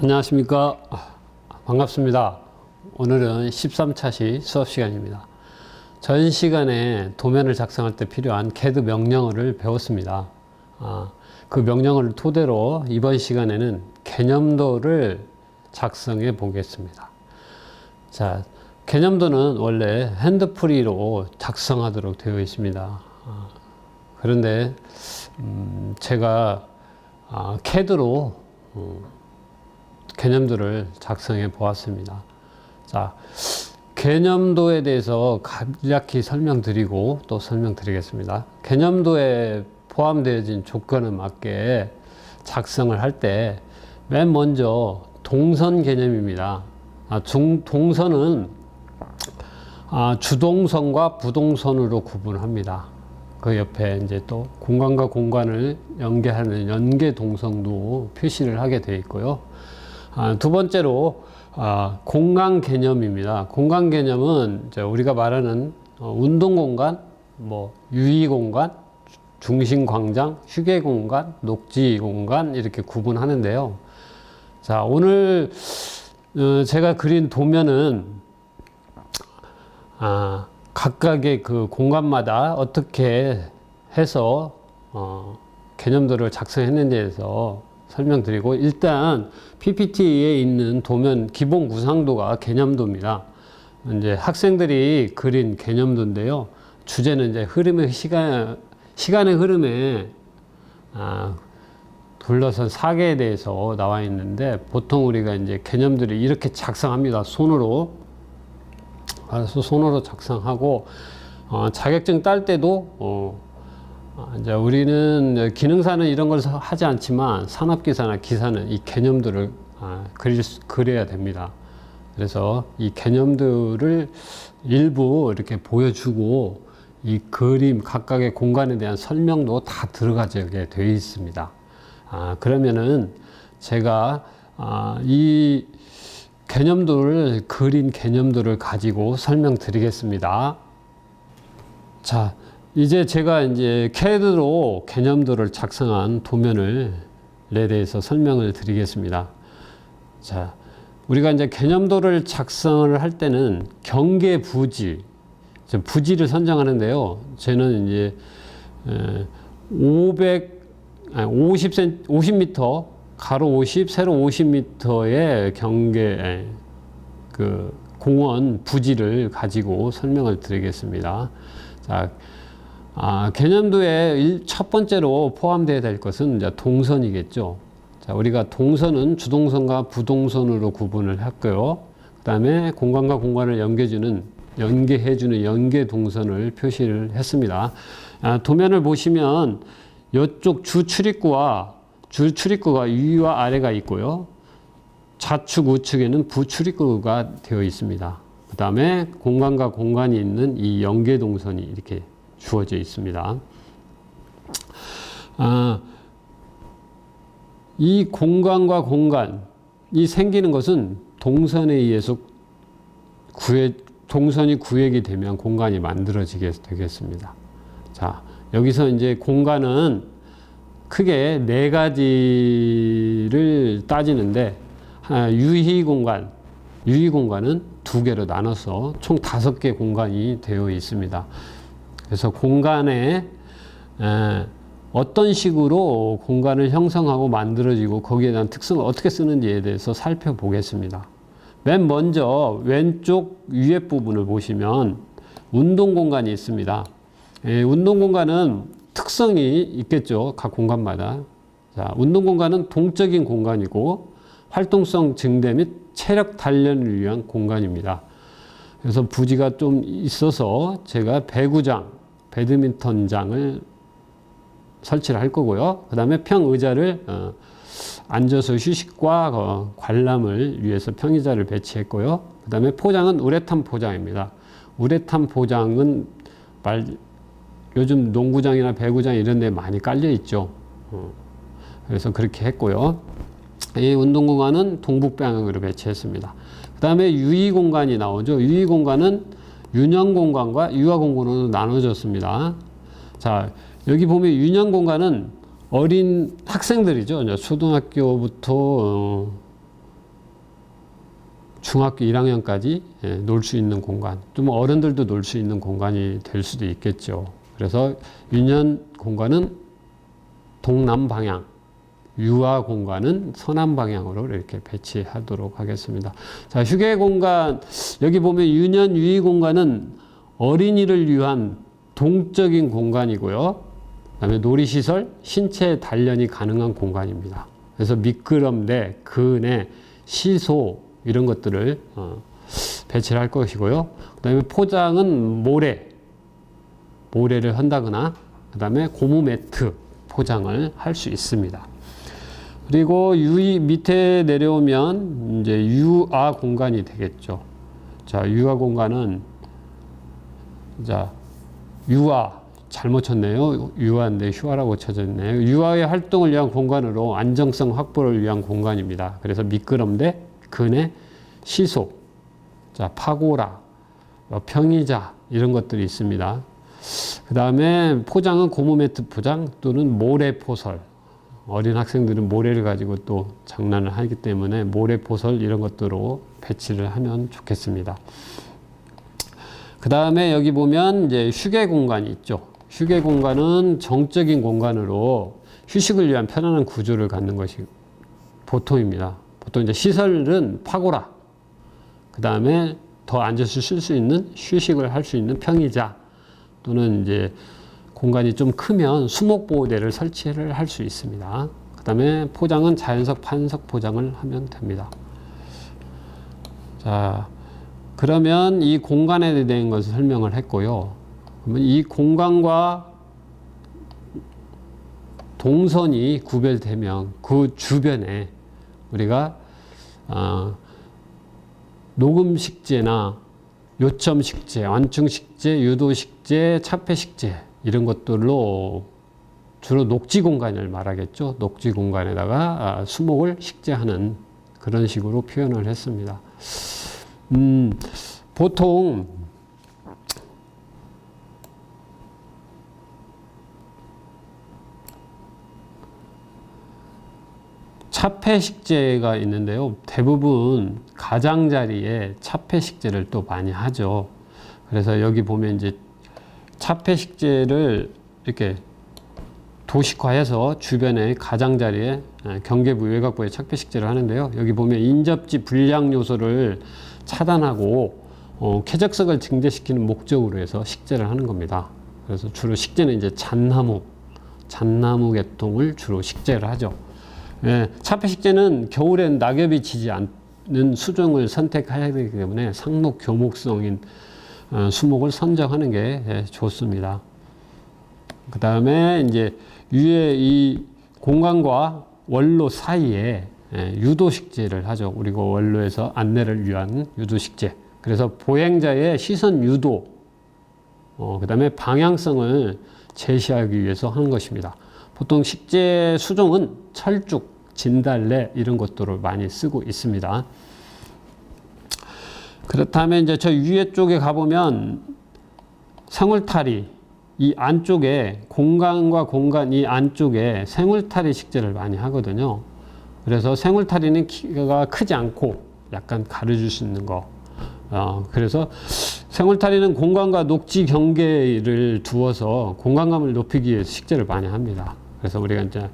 안녕하십니까. 반갑습니다. 오늘은 13차시 수업 시간입니다. 전 시간에 도면을 작성할 때 필요한 CAD 명령어를 배웠습니다. 그 명령어를 토대로 이번 시간에는 개념도를 작성해 보겠습니다. 자, 개념도는 원래 핸드프리로 작성하도록 되어 있습니다. 그런데 제가 CAD로 개념도를 작성해 보았습니다. 자, 개념도에 대해서 간략히 설명드리고 또 설명드리겠습니다. 개념도에 포함되어진 조건에 맞게 작성을 할 때 맨 먼저 동선 개념입니다. 동선은 주동선과 부동선으로 구분합니다. 그 옆에 이제 또 공간과 공간을 연계하는 연계 동선도 표시를 하게 되어 있고요. 두 번째로 공간 개념입니다. 공간 개념은 우리가 말하는 운동 공간, 유의 공간, 중심 광장, 휴게 공간, 녹지 공간 이렇게 구분하는데요. 자, 오늘 제가 그린 도면은 각각의 그 공간마다 어떻게 해서 개념도를 작성했는지에 대해서 설명드리고, 일단 PPT에 있는 도면 기본 구상도가 개념도입니다. 이제 학생들이 그린 개념도인데요. 주제는 이제 시간의 흐름에 둘러선 사계에 대해서 나와 있는데, 보통 우리가 이제 개념들이 이렇게 작성합니다. 손으로 작성하고, 자격증 딸 때도 이제 우리는 기능사는 이런 걸 하지 않지만 산업기사나 기사는 이 개념들을 그려야 됩니다. 그래서 이 개념들을 일부 이렇게 보여주고, 이 그림 각각의 공간에 대한 설명도 다 들어가게 되어 있습니다. 그러면은 제가 이 개념도를 그린 개념도를 가지고 설명드리겠습니다. 자, 이제 제가 이제 CAD로 개념도를 작성한 도면에 대해서 설명을 드리겠습니다. 자, 우리가 이제 개념도를 작성을 할 때는 경계 부지를 선정하는데요. 저는 이제 50m, 가로 50, 세로 50m의 경계 그 공원 부지를 가지고 설명을 드리겠습니다. 자, 개념도에 첫 번째로 포함되어야 될 것은 이제 동선이겠죠. 자, 우리가 동선은 주동선과 부동선으로 구분을 했고요. 그 다음에 공간과 공간을 연계해주는 연계 동선을 표시를 했습니다. 도면을 보시면 이쪽 주출입구가 위와 아래가 있고요. 좌측, 우측에는 부출입구가 되어 있습니다. 그 다음에 공간과 공간이 있는 이 연계 동선이 이렇게 주어져 있습니다. 이 공간과 공간이 생기는 것은 동선에 의해서 동선이 구획이 되면 공간이 만들어지게 되겠습니다. 자, 여기서 이제 공간은 크게 네 가지를 따지는데, 유의 공간은 두 개로 나눠서 총 5개 공간이 되어 있습니다. 그래서 공간에 어떤 식으로 공간을 형성하고 만들어지고 거기에 대한 특성을 어떻게 쓰는지에 대해서 살펴보겠습니다. 맨 먼저 왼쪽 위에 부분을 보시면 운동 공간이 있습니다. 운동 공간은 특성이 있겠죠. 각 공간마다. 자, 운동 공간은 동적인 공간이고 활동성 증대 및 체력 단련을 위한 공간입니다. 그래서 부지가 좀 있어서 제가 배구장, 배드민턴장을 설치를 할 거고요. 그 다음에 평의자를 앉아서 휴식과 관람을 위해서 평의자를 배치했고요. 그 다음에 포장은 우레탄 포장입니다. 우레탄 포장은 요즘 농구장이나 배구장 이런 데 많이 깔려 있죠. 그래서 그렇게 했고요. 이 운동 공간은 동북 방향으로 배치했습니다. 그 다음에 유의 공간이 나오죠. 유의 공간은 윤형 공간과 유아 공간으로 나눠졌습니다. 자, 여기 보면 윤형 공간은 어린 학생들이죠. 초등학교부터 중학교 1학년까지 놀 수 있는 공간, 좀 어른들도 놀 수 있는 공간이 될 수도 있겠죠. 그래서 유년 공간은 동남 방향, 유아 공간은 서남 방향으로 이렇게 배치하도록 하겠습니다. 자, 휴게 공간, 여기 보면 유년 유이 공간은 어린이를 위한 동적인 공간이고요. 그다음에 놀이시설, 신체 단련이 가능한 공간입니다. 그래서 미끄럼대, 그네, 시소 이런 것들을 배치를 할 것이고요. 그다음에 포장은 모래를 한다거나 그다음에 고무 매트 포장을 할 수 있습니다. 그리고 유이 밑에 내려오면 이제 유아 공간이 되겠죠. 자, 유아 공간은 자, 유아 잘못 쳤네요. 유아인데 휴아라고 쳐져 있네요. 유아의 활동을 위한 공간으로 안정성 확보를 위한 공간입니다. 그래서 미끄럼대, 그네, 시소, 자, 파고라, 평의자 이런 것들이 있습니다. 그 다음에 포장은 고무 매트 포장 또는 모래 포설. 어린 학생들은 모래를 가지고 또 장난을 하기 때문에 모래 포설 이런 것들로 배치를 하면 좋겠습니다. 그 다음에 여기 보면 이제 휴게 공간이 있죠. 휴게 공간은 정적인 공간으로 휴식을 위한 편안한 구조를 갖는 것이 보통입니다. 보통 이제 시설은 파고라, 그 다음에 더 앉아서 쉴 수 있는 휴식을 할 수 있는 평의자 또는 이제 공간이 좀 크면 수목보호대를 설치를 할 수 있습니다. 그 다음에 포장은 자연석, 판석 포장을 하면 됩니다. 자, 그러면 이 공간에 대한 것을 설명을 했고요. 그러면 이 공간과 동선이 구별되면 그 주변에 우리가 녹음식재나 요점식재, 완충식재, 유도식재, 차폐식재 이런 것들로 주로 녹지 공간을 말하겠죠. 녹지 공간에다가 수목을 식재하는 그런 식으로 표현을 했습니다. 보통 차폐식재가 있는데요. 대부분 가장자리에 차폐식재를 또 많이 하죠. 그래서 여기 보면 이제 차폐식재를 이렇게 도식화해서 주변에 가장자리에 경계부, 외곽부에 차폐식재를 하는데요. 여기 보면 인접지 불량 요소를 차단하고 쾌적성을 증대시키는 목적으로 해서 식재를 하는 겁니다. 그래서 주로 식재는 이제 잣나무 계통을 주로 식재를 하죠. 예, 차폐식재는 겨울엔 낙엽이 지지 않는 수종을 선택해야 되기 때문에 상록 교목성인 수목을 선정하는 게 좋습니다. 그 다음에 이제 위에 이 공간과 원로 사이에 유도식재를 하죠. 그리고 원로에서 안내를 위한 유도식재. 그래서 보행자의 시선 유도, 그 다음에 방향성을 제시하기 위해서 하는 것입니다. 보통 식재 수종은 철쭉, 진달래 이런 것들을 많이 쓰고 있습니다. 그렇다면 이제 저 위에 쪽에 가보면 생울타리, 이 안쪽에 공간과 공간 이 안쪽에 생울타리 식재를 많이 하거든요. 그래서 생울타리는 키가 크지 않고 약간 가려줄 수 있는 거. 그래서 생울타리는 공간과 녹지 경계를 두어서 공간감을 높이기 위해서 식재를 많이 합니다. 그래서 우리가 이제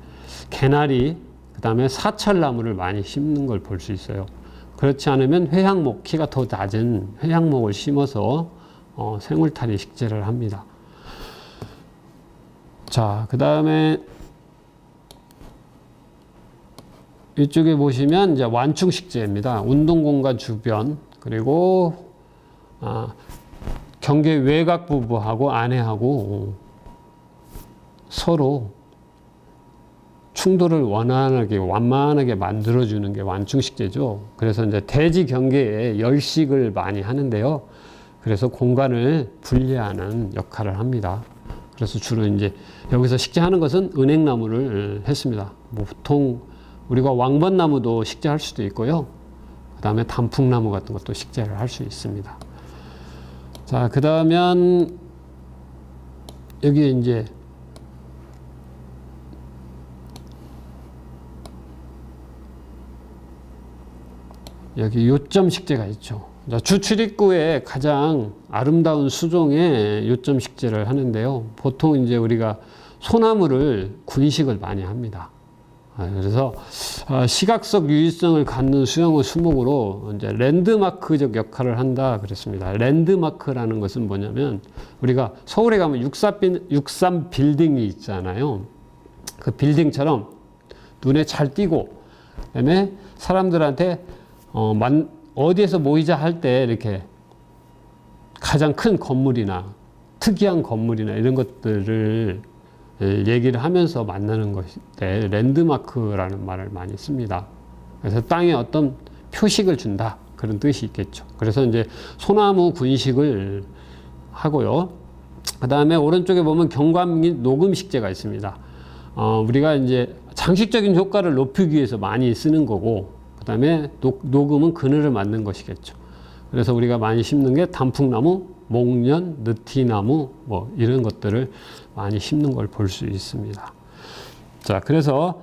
개나리, 그 다음에 사철나무를 많이 심는 걸 볼 수 있어요. 그렇지 않으면 회향목, 키가 더 낮은 회향목을 심어서 생울타리 식재를 합니다. 자, 그 다음에 이쪽에 보시면 이제 완충식재입니다. 운동공간 주변, 그리고 경계 외곽 부부하고 안에하고 서로 충돌을 완만하게 만들어주는 게 완충식재죠. 그래서 이제 대지 경계에 열식을 많이 하는데요. 그래서 공간을 분리하는 역할을 합니다. 그래서 주로 이제 여기서 식재하는 것은 은행나무를 했습니다. 뭐 보통 우리가 왕벚나무도 식재할 수도 있고요. 그 다음에 단풍나무 같은 것도 식재를 할 수 있습니다. 자, 그 다음엔 여기에 이제 여기 요점 식재가 있죠. 주 출입구에 가장 아름다운 수종에 요점 식재를 하는데요. 보통 이제 우리가 소나무를 군식을 많이 합니다. 그래서 시각적 유의성을 갖는 수영의 수목으로 이제 랜드마크적 역할을 한다 그랬습니다. 랜드마크라는 것은 뭐냐면 우리가 서울에 가면 63 빌딩이 있잖아요. 그 빌딩처럼 눈에 잘 띄고 그다음에 사람들한테 어디에서 모이자 할 때 이렇게 가장 큰 건물이나 특이한 건물이나 이런 것들을 얘기를 하면서 만나는 것인데 랜드마크라는 말을 많이 씁니다. 그래서 땅에 어떤 표식을 준다 그런 뜻이 있겠죠. 그래서 이제 소나무 군식을 하고요. 그 다음에 오른쪽에 보면 경관 및 녹음 식재가 있습니다. 우리가 이제 장식적인 효과를 높이기 위해서 많이 쓰는 거고, 그 다음에 녹음은 그늘을 만든 것이겠죠. 그래서 우리가 많이 심는 게 단풍나무, 목련, 느티나무 뭐 이런 것들을 많이 심는 걸 볼 수 있습니다. 자, 그래서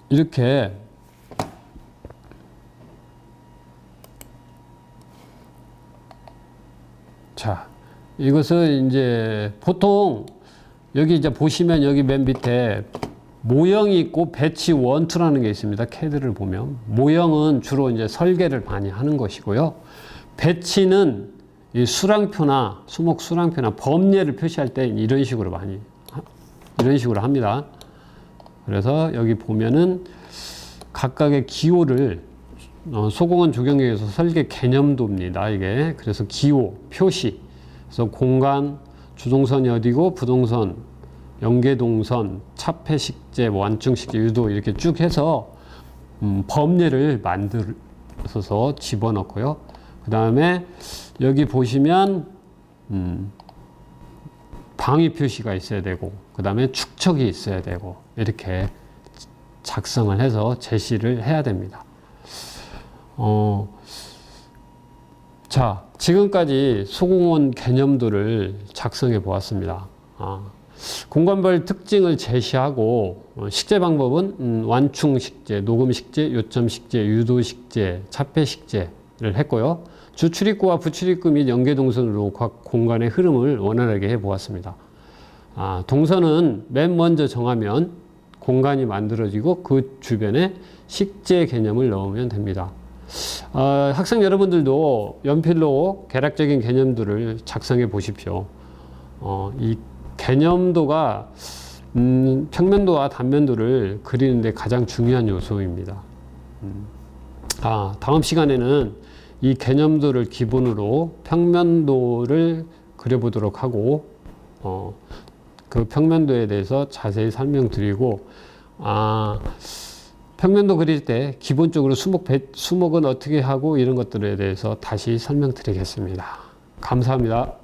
이렇게 자, 이것은 이제 보통 여기 이제 보시면 여기 맨 밑에 모형이 있고 배치 1, 2라는 게 있습니다. 캐드를 보면 모형은 주로 이제 설계를 많이 하는 것이고요. 배치는 이 수랑표나 수목 수랑표나 범례를 표시할 때 이런 식으로 합니다. 그래서 여기 보면은 각각의 기호를 소공원 조경계에서 설계 개념도입니다. 이게 그래서 기호 표시 그래서 공간 주동선이 어디고 부동선 연계동선 차폐식재 완충식재 유도 이렇게 쭉 해서 범례를 만들어서 집어넣고요. 그 다음에 여기 보시면 방위 표시가 있어야 되고 그 다음에 축척이 있어야 되고 이렇게 작성을 해서 제시를 해야 됩니다. 자, 지금까지 소공원 개념도를 작성해 보았습니다. 공간별 특징을 제시하고 식재 방법은 완충식재, 녹음식재, 요점식재, 유도식재, 차폐식재를 했고요. 주출입구와 부출입구 및 연계동선으로 각 공간의 흐름을 원활하게 해보았습니다. 동선은 맨 먼저 정하면 공간이 만들어지고 그 주변에 식재 개념을 넣으면 됩니다. 학생 여러분들도 연필로 개략적인 개념들을 작성해 보십시오. 이 개념도가 평면도와 단면도를 그리는데 가장 중요한 요소입니다. 다음 시간에는 이 개념도를 기본으로 평면도를 그려보도록 하고 그 평면도에 대해서 자세히 설명드리고 평면도 그릴 때 기본적으로 수목은 어떻게 하고 이런 것들에 대해서 다시 설명드리겠습니다. 감사합니다.